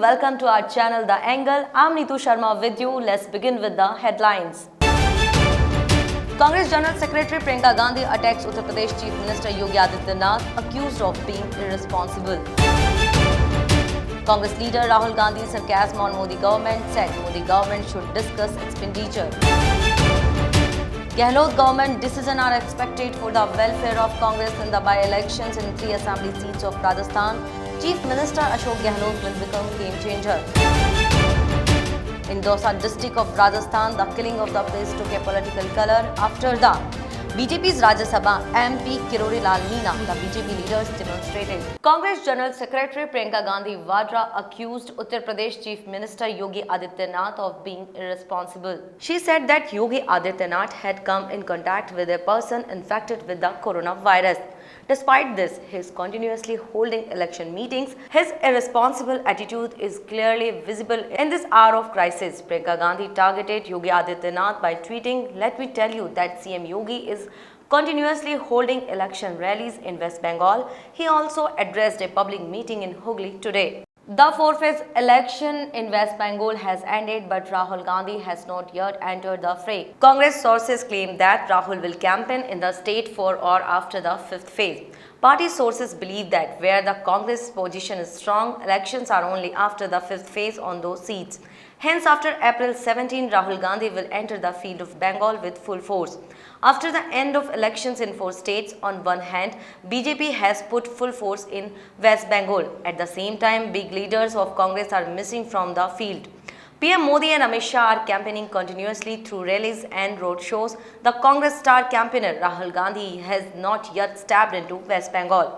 welcome to our channel The Angle. I'm Neetu Sharma with you. Let's begin with the headlines. Congress General Secretary Priyanka Gandhi attacks Uttar Pradesh Chief Minister Yogi Adityanath, accused of being irresponsible. Congress leader Rahul Gandhi's sarcasm on Modi government, said Modi government should discuss expenditure. Gehlot government decisions are expected for the welfare of Congress in the by-elections in 3 assembly seats of Rajasthan. Chief Minister Ashok Gehlot will become game changer. In Dausa district of Rajasthan, the killing of the priest took a political color after the BJP's Rajya Sabha MP Kirori Lal Meena, the BJP leaders demonstrated. Congress General Secretary Priyanka Gandhi Vadra accused Uttar Pradesh Chief Minister Yogi Adityanath of being irresponsible. She said that Yogi Adityanath had come in contact with a person infected with the coronavirus. Despite this, he is continuously holding election meetings. His irresponsible attitude is clearly visible in this hour of crisis. Priyanka Gandhi targeted Yogi Adityanath by tweeting, "Let me tell you that CM Yogi is continuously holding election rallies in West Bengal." He also addressed a public meeting in Hooghly today. The fourth election in West Bengal has ended, but Rahul Gandhi has not yet entered the fray. Congress sources claim that Rahul will campaign in the state for or after the fifth phase. Party sources believe that where the Congress position is strong, elections are only after the fifth phase on those seats. Hence, after April 17, Rahul Gandhi will enter the field of Bengal with full force. After the end of elections in 4 states, on one hand, BJP has put full force in West Bengal. At the same time, big leaders of Congress are missing from the field. PM Modi and Amit Shah are campaigning continuously through rallies and road shows. The Congress star campaigner Rahul Gandhi has not yet stepped into West Bengal.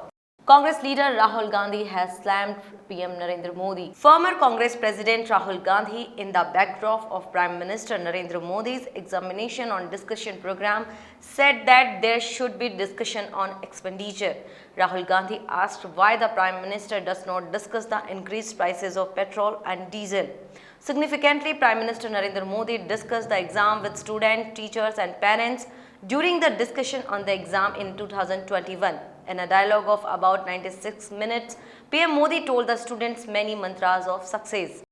Congress leader Rahul Gandhi has slammed PM Narendra Modi. Former Congress President Rahul Gandhi, in the backdrop of Prime Minister Narendra Modi's examination on discussion program, said that there should be discussion on expenditure. Rahul Gandhi asked why the Prime Minister does not discuss the increased prices of petrol and diesel. Significantly, Prime Minister Narendra Modi discussed the exam with students, teachers and parents during the discussion on the exam in 2021. In a dialogue of about 96 minutes, PM Modi told the students many mantras of success.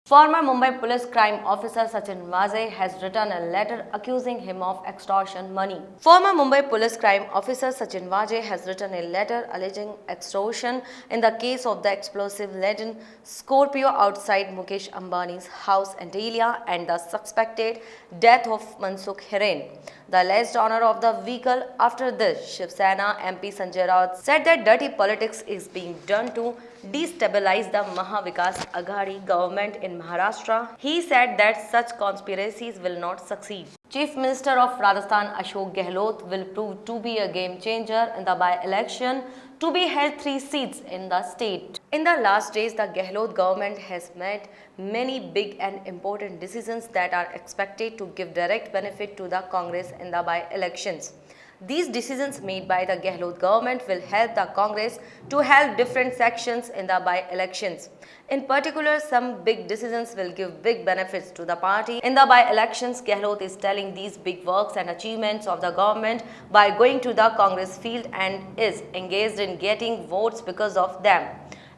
Former Mumbai police crime officer Sachin Vazai has written a letter accusing him of extortion money. Former Mumbai police crime officer Sachin Vazai has written a letter alleging extortion in the case of the explosive laden Scorpio outside Mukesh Ambani's house in Delhi and the suspected death of Mansukh Hiren, the alleged owner of the vehicle. After this, Shiv Sena MP Sanjay Raut said that dirty politics is being done to destabilize the Maha Vikas Aghadi government in Maharashtra. He said that such conspiracies will not succeed. Chief Minister of Rajasthan Ashok Gehlot will prove to be a game changer in the by-election to be held 3 seats in the state. In the last days, the Gehlot government has made many big and important decisions that are expected to give direct benefit to the Congress in the by-elections. These decisions made by the Gehlot government will help the Congress to help different sections in the by-elections. In particular, some big decisions will give big benefits to the party. In the by-elections, Gehlot is telling these big works and achievements of the government by going to the Congress field and is engaged in getting votes because of them.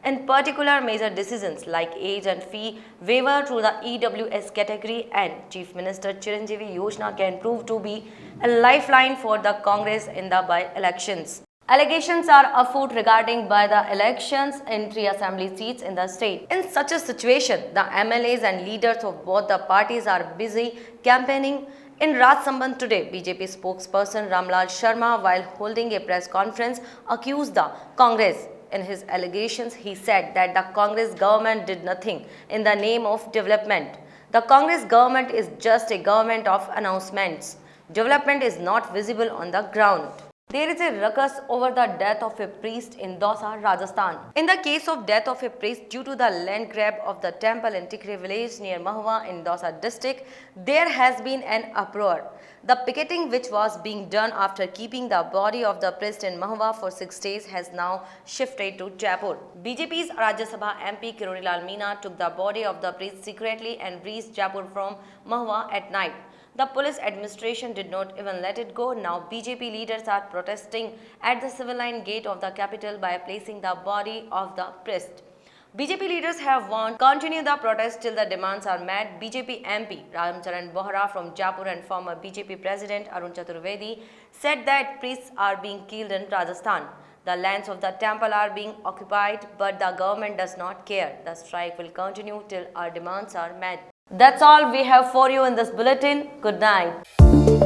In particular, major decisions like age and fee waiver through the EWS category and Chief Minister Chiranjeevi Yojana can prove to be a lifeline for the Congress in the by-elections. Allegations are afoot regarding by the elections in 3 assembly seats in the state. In such a situation, the MLAs and leaders of both the parties are busy campaigning. In Rajsamand today, BJP spokesperson Ramlal Sharma, while holding a press conference, accused the Congress. In his allegations, he said that the Congress government did nothing in the name of development. The Congress government is just a government of announcements. Development is not visible on the ground. There is a ruckus over the death of a priest in Dausa, Rajasthan. In the case of death of a priest due to the land grab of the temple in Tikri village near Mahua in Dausa district, there has been an uproar. The picketing which was being done after keeping the body of the priest in Mahua for 6 days has now shifted to Jaipur. BJP's Rajya Sabha MP Kirori Lal Meena took the body of the priest secretly and reached Jaipur from Mahua at night. The police administration did not even let it go. Now BJP leaders are protesting at the civil line gate of the capital by placing the body of the priest. BJP leaders have warned continue the protest till the demands are met. BJP MP Ramcharan Bohra from Jaipur and former BJP President Arun Chaturvedi said that priests are being killed in Rajasthan. The lands of the temple are being occupied, but the government does not care. The strike will continue till our demands are met. That's all we have for you in this bulletin. Good night.